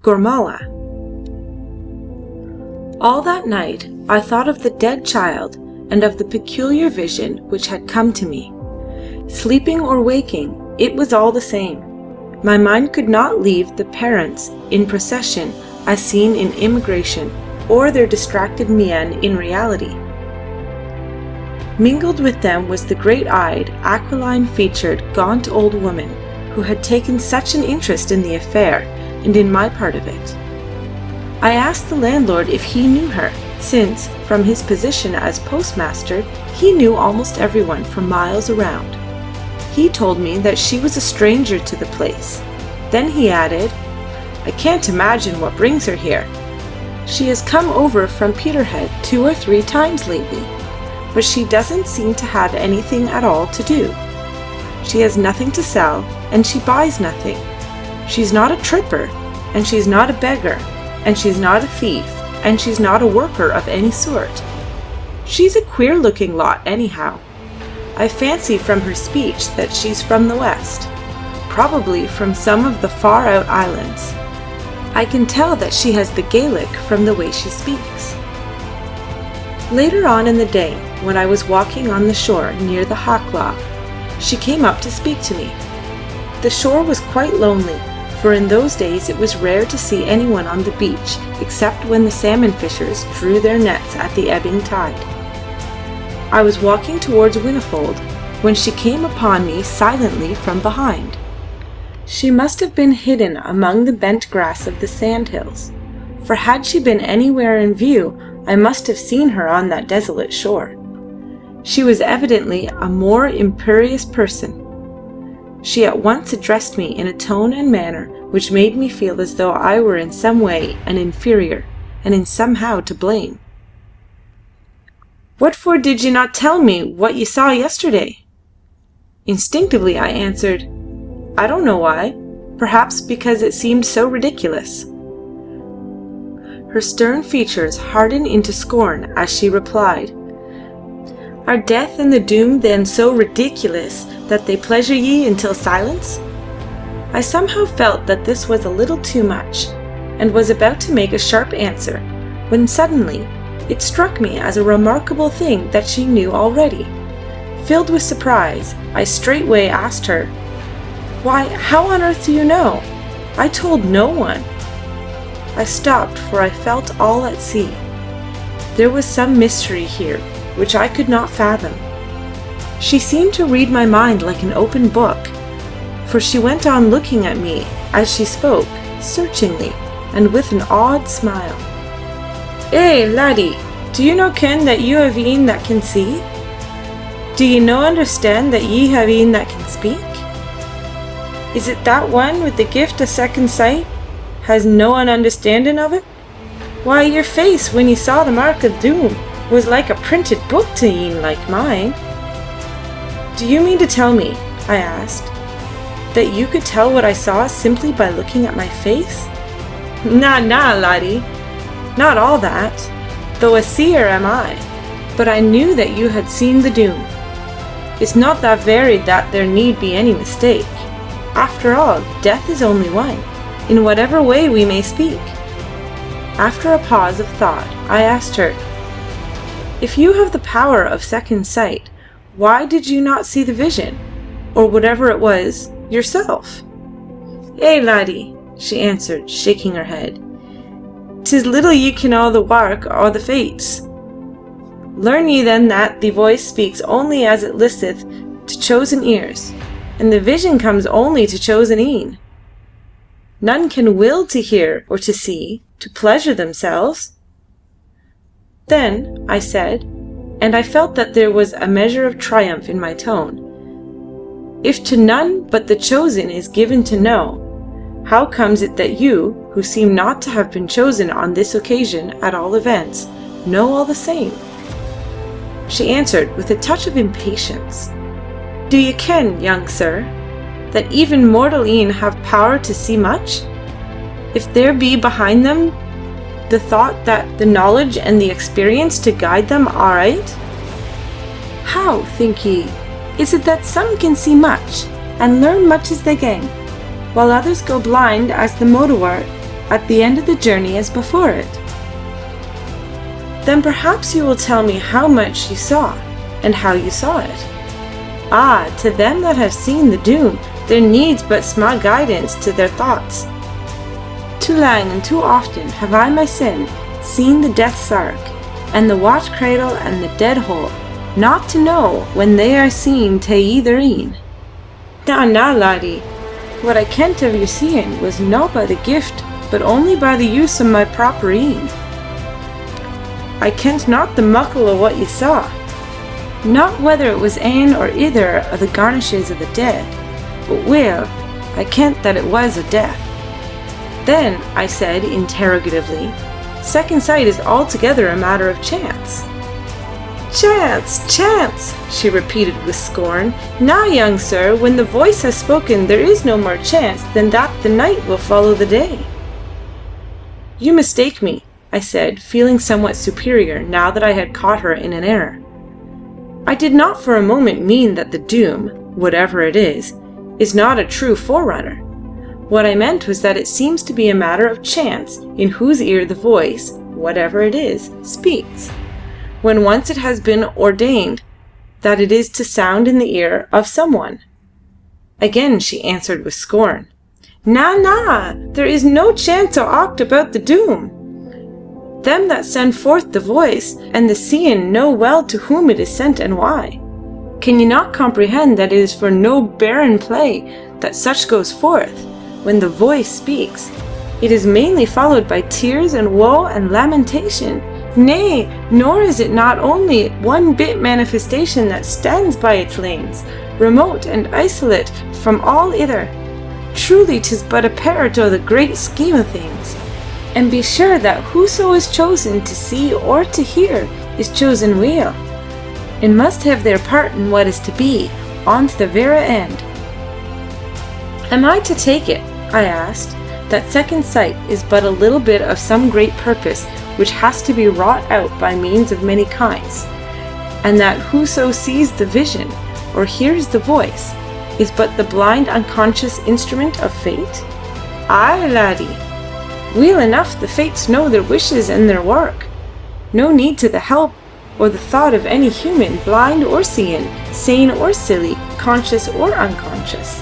Gormala. All that night I thought of the dead child and of the peculiar vision which had come to me. Sleeping or waking, it was all the same. My mind could not leave the parents in procession as seen in immigration, or their distracted mien in reality. Mingled with them was the great-eyed, aquiline-featured, gaunt old woman who had taken such an interest in the affair and in my part of it. I asked the landlord if he knew her, since, from his position as postmaster, he knew almost everyone for miles around. He told me that she was a stranger to the place. Then he added, "I can't imagine what brings her here. She has come over from Peterhead 2 or 3 times lately, but she doesn't seem to have anything at all to do. She has nothing to sell, and she buys nothing. She's not a tripper, and she's not a beggar, and she's not a thief, and she's not a worker of any sort. She's a queer-looking lot anyhow. I fancy from her speech that she's from the west, probably from some of the far-out islands. I can tell that she has the Gaelic from the way she speaks." Later on in the day, when I was walking on the shore near the Hawklaw, she came up to speak to me. The shore was quite lonely, for in those days it was rare to see anyone on the beach except when the salmon fishers drew their nets at the ebbing tide. I was walking towards Whinnyfold when she came upon me silently from behind. She must have been hidden among the bent grass of the sandhills, for had she been anywhere in view, I must have seen her on that desolate shore. She was evidently a more imperious person. She at once addressed me in a tone and manner which made me feel as though I were in some way an inferior, and in somehow to blame. "What for did ye not tell me what ye saw yesterday?" Instinctively I answered, "I don't know why. Perhaps because it seemed so ridiculous." Her stern features hardened into scorn as she replied, "Are death and the doom then so ridiculous that they pleasure ye until silence?" I somehow felt that this was a little too much, and was about to make a sharp answer, when suddenly it struck me as a remarkable thing that she knew already. Filled with surprise, I straightway asked her, "Why, how on earth do you know? I told no one." I stopped, for I felt all at sea. There was some mystery here, which I could not fathom. She seemed to read my mind like an open book, for she went on looking at me as she spoke, searchingly, and with an odd smile. "Eh, laddie, do you no ken that you have een that can see? Do ye no understand that ye have een that can speak? Is it that one with the gift of second sight has no an understanding of it? Why, your face when ye saw the mark of doom was like a printed book to een like mine." "Do you mean to tell me," I asked, "that you could tell what I saw simply by looking at my face?" "Na, laddie, not all that, though a seer am I, but I knew that you had seen the doom. It's not that varied that there need be any mistake. After all, death is only one, in whatever way we may speak." After a pause of thought, I asked her, "If you have the power of second sight, why did you not see the vision, or whatever it was, yourself?" "Eh, laddie," she answered, shaking her head, "'tis little ye ken o' the wark o' the fates. Learn ye then that the voice speaks only as it listeth to chosen ears, and the vision comes only to chosen een. None can will to hear or to see, to pleasure themselves." "Then," I said, and I felt that there was a measure of triumph in my tone, "if to none but the chosen is given to know, how comes it that you, who seem not to have been chosen on this occasion at all events, know all the same?" She answered with a touch of impatience, "Do ye ken, young sir, that even mortal een have power to see much, if there be behind them the thought that the knowledge and the experience to guide them are right? How, think ye, is it that some can see much, and learn much as they gang, while others go blind as the modowart at the end of the journey as before it. Then perhaps you will tell me how much you saw, and how you saw it. Ah, to them that have seen the doom, there needs but small guidance to their thoughts. Too lang and too often have I my sin seen the death sark, and the watch cradle and the dead hole, not to know when they are seen to either een. Na, laddie, what I kent of your seeing was no by the gift, but only by the use of my proper een. I kent not the muckle of what ye saw, not whether it was ane or either of the garnishes of the dead, but well, I kent that it was a death. Then, I said interrogatively, second sight is altogether a matter of chance. Chance, she repeated with scorn. Now, young sir, when the voice has spoken, there is no more chance than that the night will follow the day. You mistake me, I said, feeling somewhat superior now that I had caught her in an error. I did not for a moment mean that the doom, whatever it is not a true forerunner. What I meant was that it seems to be a matter of chance in whose ear the voice, whatever it is, speaks, when once it has been ordained that it is to sound in the ear of someone. Again she answered with scorn. Na, there is no chance o' aught about the doom. Them that send forth the voice and the seeing know well to whom it is sent and why. Can ye not comprehend that it is for no barren play that such goes forth? When the voice speaks, it is mainly followed by tears and woe and lamentation. Nay, nor is it not only one bit manifestation that stands by its lanes, remote and isolate from all ither. Truly 'tis but a part o' the great scheme of things. And be sure that whoso is chosen to see or to hear is chosen well, and must have their part in what is to be, on to the very end. Am I to take it, I asked, that second sight is but a little bit of some great purpose which has to be wrought out by means of many kinds, and that whoso sees the vision, or hears the voice, is but the blind unconscious instrument of fate? Aye, laddie. Weel enough the fates know their wishes and their work. No need to the help or the thought of any human, blind or seeing, sane or silly, conscious or unconscious.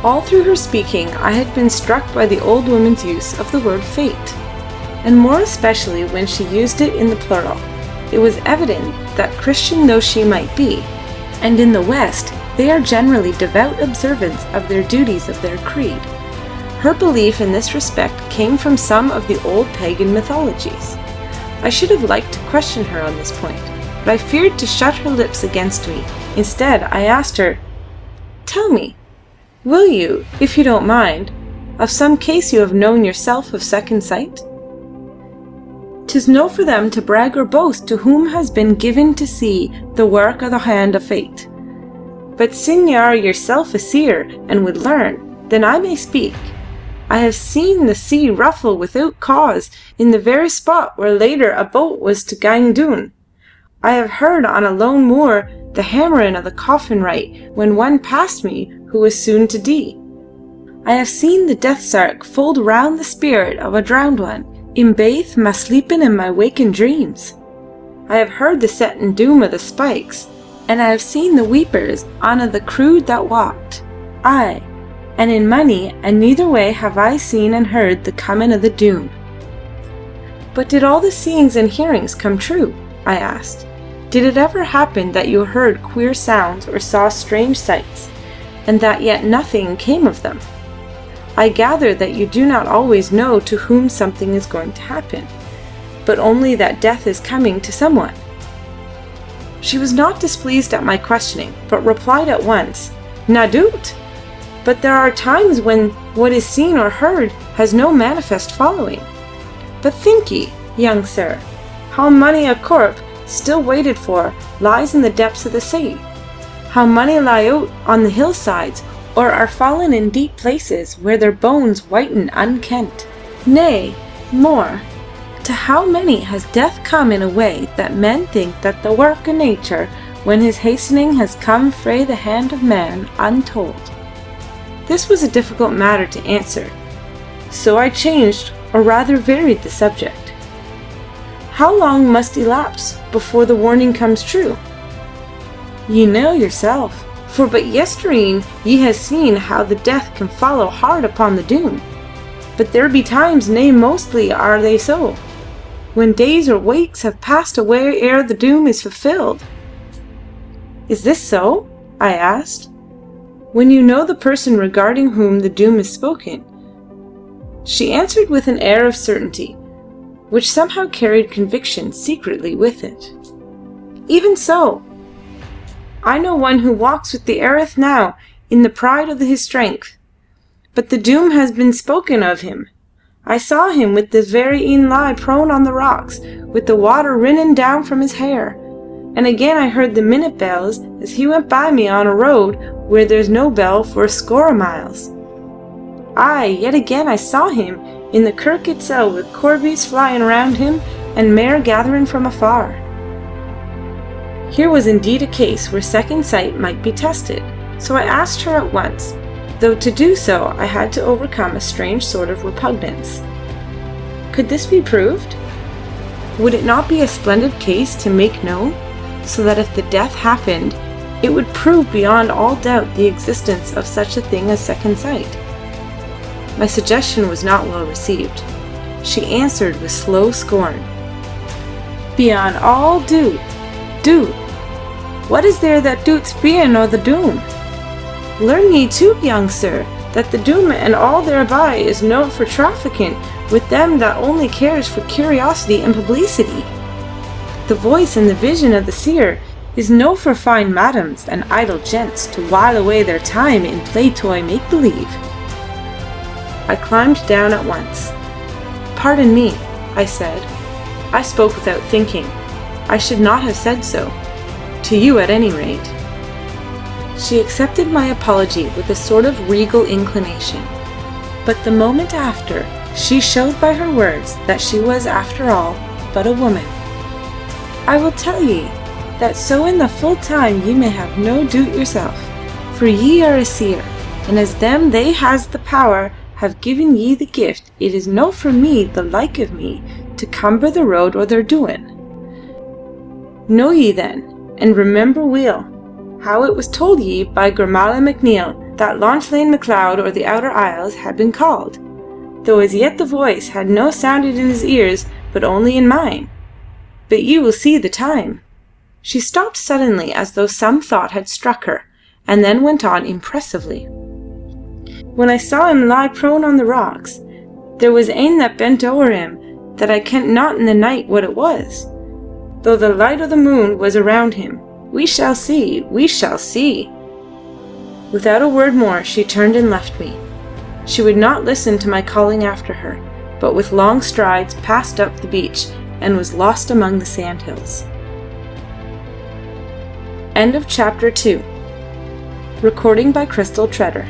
All through her speaking I had been struck by the old woman's use of the word fate, and more especially when she used it in the plural. It was evident that Christian though she might be, and in the West they are generally devout observants of their duties of their creed, her belief in this respect came from some of the old pagan mythologies. I should have liked to question her on this point, but I feared to shut her lips against me. Instead, I asked her, "Tell me, will you, if you don't mind, of some case you have known yourself of second sight? 'Tis no for them to brag or boast to whom has been given to see the work of the hand of fate. But sin ye are yourself a seer, and would learn, then I may speak. I have seen the sea ruffle without cause in the very spot where later a boat was to gang doon. I have heard on a lone moor the hammering of the coffin right when one passed me who was soon to die. I have seen the death sark fold round the spirit of a drowned one, in baith my sleeping and my waking dreams. I have heard the setting doom of the spikes, and I have seen the weepers on a the crude that walked. Aye, and in many and neither way have I seen and heard the coming of the doom." "But did all the seeings and hearings come true?" I asked. "Did it ever happen that you heard queer sounds or saw strange sights, and that yet nothing came of them? I gather that you do not always know to whom something is going to happen, but only that death is coming to someone." She was not displeased at my questioning, but replied at once, "Na doot! But there are times when what is seen or heard has no manifest following. But think ye, young sir, how many a corpse still waited for lies in the depths of the sea? How many lie out on the hillsides, or are fallen in deep places where their bones whiten unkent? Nay, more, to how many has death come in a way that men think that the work of nature, when his hastening has come frae the hand of man, untold." This was a difficult matter to answer, So I changed, or rather varied the subject. How long must elapse before the warning comes true? Ye know yourself, for but yestreen ye has seen how the death can follow hard upon the doom. But there be times, nay mostly are they so, when days or weeks have passed away ere the doom is fulfilled. Is this so? I asked. When you know the person regarding whom the doom is spoken. She answered with an air of certainty, which somehow carried conviction secretly with it. Even so. I know one who walks with the earth now in the pride of his strength. But the doom has been spoken of him. I saw him with this very e'en lie prone on the rocks, with the water rinnin' down from his hair. And again I heard the minute bells as he went by me on a road where there's no bell for a score of miles. Aye, yet again I saw him in the kirk itself with corbies flying round him and mare gathering from afar. Here was indeed a case where second sight might be tested, so I asked her at once, though to do so I had to overcome a strange sort of repugnance. Could this be proved? Would it not be a splendid case to make known, so that if the death happened, it would prove beyond all doubt the existence of such a thing as second sight? My suggestion was not well received. She answered with slow scorn. Beyond all doubt. What is there that doubts beyond o' the doom? Learn ye too, young sir, that the doom and all thereby is known for trafficking with them that only cares for curiosity and publicity. The voice and the vision of the seer is no for fine madams and idle gents to while away their time in play-toy make-believe. I climbed down at once. Pardon me, I said. I spoke without thinking. I should not have said so. To you at any rate. She accepted my apology with a sort of regal inclination. But the moment after, she showed by her words that she was, after all, but a woman. I will tell ye, that so in the full time ye may have no doubt yourself, for ye are a seer, and as them they has the power have given ye the gift, it is no for me, the like of me, to cumber the road or their doing. Know ye then, and remember weel, how it was told ye by Gormala MacNeil that Launchlane MacLeod or the Outer Isles had been called, though as yet the voice had no sounded in his ears, but only in mine. But ye will see the time. She stopped suddenly as though some thought had struck her, and then went on impressively. When I saw him lie prone on the rocks, there was ane that bent o'er him, that I kent not in the night what it was, though the light o' the moon was around him. We shall see, we shall see. Without a word more she turned and left me. She would not listen to my calling after her, but with long strides passed up the beach and was lost among the sandhills. End of chapter 2. Recording by Crystal Treader.